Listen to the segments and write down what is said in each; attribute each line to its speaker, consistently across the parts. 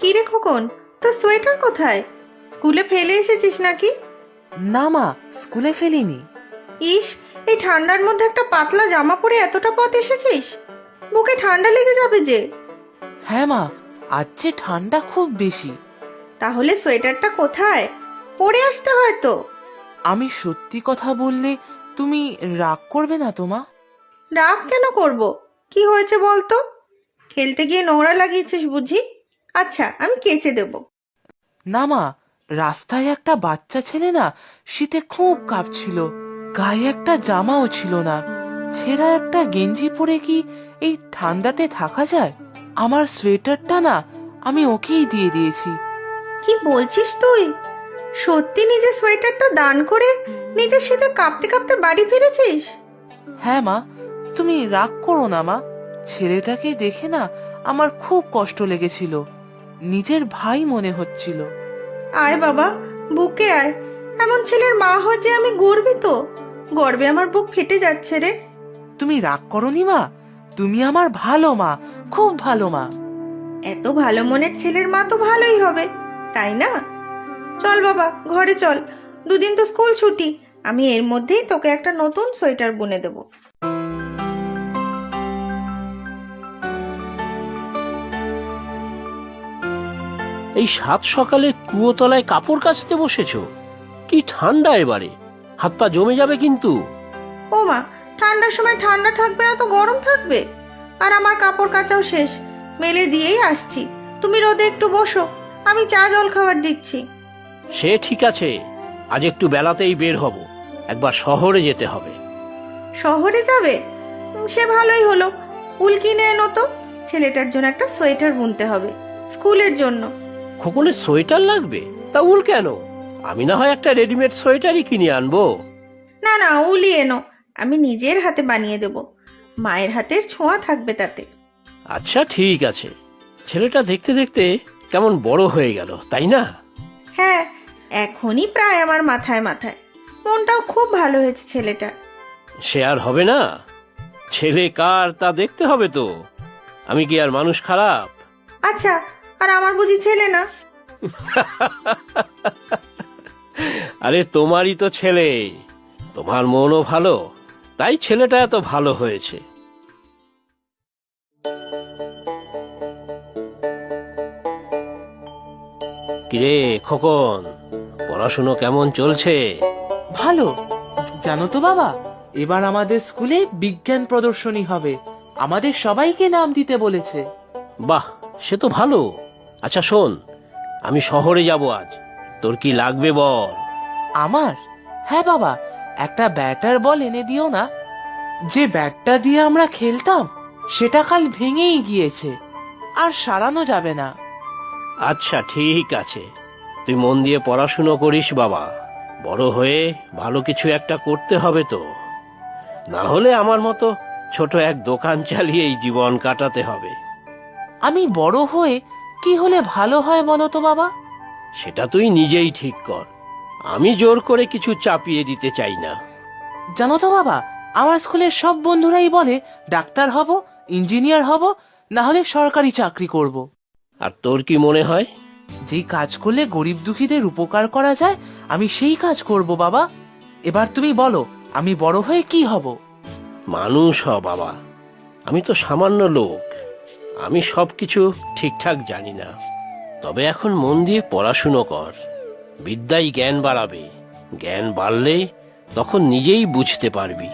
Speaker 1: কি রে খোকন, তোর সোয়েটার কোথায়? স্কুলে ফেলে এসেছিস নাকি?
Speaker 2: না মা, স্কুলে ফেলিনি।
Speaker 1: ইস, এই ঠান্ডার মধ্যে একটা পাতলা জামা পরে এতটা পথ এসেছিস, বুকে ঠান্ডা লেগে যাবে যে।
Speaker 2: হ্যাঁ মা, আজ যে ঠান্ডা খুব বেশি।
Speaker 1: তাহলে সোয়েটারটা কোথায়? পরে আসতে হয় তো।
Speaker 2: আমি সত্যি কথা বললে তুমি রাগ করবে না তো মা?
Speaker 1: রাগ কেন করব? কি হয়েছে বলতো? খেলতে গিয়ে নোংরা লাগিয়েছিস বুঝি? আচ্ছা, আমি কেচে দেব।
Speaker 2: না মা, রাস্তায় একটা বাচ্চা ছেলে না শীতে খুব কাঁপছিল, গায়ে একটা জামাও ছিল না, ছেঁড়া একটা গেঞ্জি পরে কি এই ঠান্ডাতে থাকা যায়? আমার সোয়েটারটা না আমি ওকেই দিয়ে দিয়েছি।
Speaker 1: কি বলছিস তুই? সত্যি নিজের সোয়েটারটা দান করে নিজের শীতে কাঁপতে কাঁপতে বাড়ি ফিরেছিস?
Speaker 2: হ্যাঁ মা, তুমি রাগ করো না মা। ছেলেটাকে দেখে না আমার খুব কষ্ট লেগেছিল, নিজের ভাই মনে হচ্ছিল।
Speaker 1: আয় বাবা, বুকে আয়। এমন ছেলের মা হয়ে যে আমি গর্বিত। গর্বে আমার বুক ফেটে যাচ্ছে রে।
Speaker 2: তুমি রাগ করনি মা, তুমি আমার ভালো মা, খুব ভালো মা।
Speaker 1: এত ভালো মনের ছেলের মা তো ভালোই হবে, তাই না? চল বাবা, ঘরে চল। দুদিন তো স্কুল ছুটি, আমি এর মধ্যেই তোকে একটা নতুন সোয়েটার বুনে দেব।
Speaker 3: এই সাত সকালে কুয়োতলায় কাপড় কাচতে বসেছো? কি ঠান্ডা এবারে, হাত পা জমে যাবে কিন্তু।
Speaker 1: ও মা, ঠান্ডার সময় ঠান্ডা থাকবে না তো গরম থাকবে? আর আমার কাপড় কাচাও শেষ, মেলে দিয়েই আসছি। তুমি রোদে একটু বসো, আমি চা জল খাবার দিচ্ছি।
Speaker 3: সে ঠিক আছে, আজ একটু বেলাতেই বের হব, একবার শহরে যেতে হবে।
Speaker 1: শহরে যাবে? সে ভালোই হলো। উল কিনে এনো তো, ছেলেটার জন্য একটা সোয়েটার বুনতে হবে, স্কুলের জন্য।
Speaker 3: খোকনের সোয়েটার লাগবে? তা উল কেন? আমি না হয় একটা রেডিমেড সোয়েটারই কিনে আনবো।
Speaker 1: না না, উলই এনো, আমি নিজের হাতে বানিয়ে দেব। মায়ের হাতের ছোঁয়া থাকবে তাতে।
Speaker 3: আচ্ছা ঠিক আছে। ছেলেটা দেখতে দেখতে কেমন বড় হয়ে গেল, তাই না?
Speaker 1: হ্যাঁ, এখনই প্রায় আমার মাথায় মাথায়। মনটাও খুব ভালো হয়েছে ছেলেটা।
Speaker 3: সে আর হবে না? ছেলে কার তা দেখতে হবে তো। আমি কি আর মানুষ খারাপ?
Speaker 1: আচ্ছা, আর আমার বুঝি ছেলে না?
Speaker 3: আরে তোমারই তো ছেলে, তোমার মনও ভালো, তাই ছেলেটা এত ভালো হয়েছে। কিরে খোকন, পড়াশুনো কেমন চলছে?
Speaker 2: ভালো। জানো তো বাবা, এবার আমাদের স্কুলে বিজ্ঞান প্রদর্শনী হবে, আমাদের সবাইকে নাম দিতে বলেছে।
Speaker 3: বাহ, সে তো ভালো। আচ্ছা শোন, আমি শহরে যাব আজ, তোর কি লাগবে বল।
Speaker 2: আমার? হ্যাঁ বাবা, একটা ব্যাট আর বল এনে দিও না। যে ব্যাটটা দিয়ে আমরা খেলতাম সেটা কাল ভেঙেই গিয়েছে, আর সারানো যাবে না।
Speaker 3: আচ্ছা ঠিক আছে, তুই মন দিয়ে পড়াশুনো করিস বাবা, বড় হয়ে ভালো কিছু একটা করতে হবে তো, না হলে আমার মতো ছোট এক দোকান চালিয়েই জীবন কাটাতে হবে।
Speaker 2: আমি বড় হয়ে কি হলে ভালো হয় বলো তো বাবা?
Speaker 3: সেটা তুই নিজেই ঠিক কর, আমি জোর করে কিছু চাপিয়ে দিতে চাই না।
Speaker 2: জানো তো বাবা, আমার স্কুলের সব বন্ধুরাই বলে ডাক্তার হব, ইঞ্জিনিয়ার হব, না হলে সরকারি চাকরি করব।
Speaker 3: আর তোর কি মনে হয়?
Speaker 2: যেই কাজ করলে গরিব দুঃখীদের উপকার করা যায় আমি সেই কাজ করব বাবা। এবার তুমি বলো, আমি বড় হয়ে কি হব?
Speaker 3: মানুষ হ বাবা, আমি তো সামান্য লোক, আমি সবকিছু ঠিকঠাক জানি না। তবে এখন মন দিয়ে পড়াশুনো কর, বিদ্যাই জ্ঞান বাড়াবে, জ্ঞান বাড়লে তখন নিজেই বুঝতে পারবি।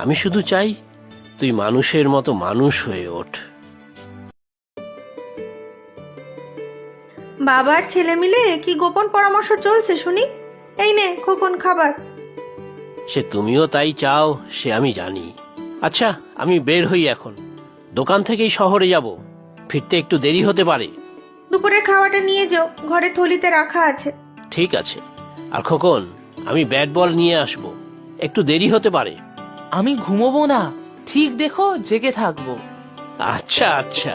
Speaker 3: আমি শুধু চাই তুই মানুষের মতো মানুষ হয়ে ওঠ।
Speaker 1: বাবার ছেলে মিলে কি গোপন পরামর্শ চলছে শুনি? এই নে খোকন, খাবার।
Speaker 3: সে তুমিও তাই চাও সে আমি জানি। আচ্ছা আমি বের হই এখন, দোকান থেকেই শহরে যাব, ফিরতে একটু দেরি হতে পারে।
Speaker 1: দুপুরের খাওয়াটা নিয়ে যাও, ঘরে থলিতে রাখা আছে।
Speaker 3: ঠিক আছে। আর খোকন, আমি ব্যাট বল নিয়ে আসবো, একটু দেরি হতে পারে।
Speaker 2: আমি ঘুমোবো না, ঠিক দেখো জেগে থাকবো।
Speaker 3: আচ্ছা আচ্ছা।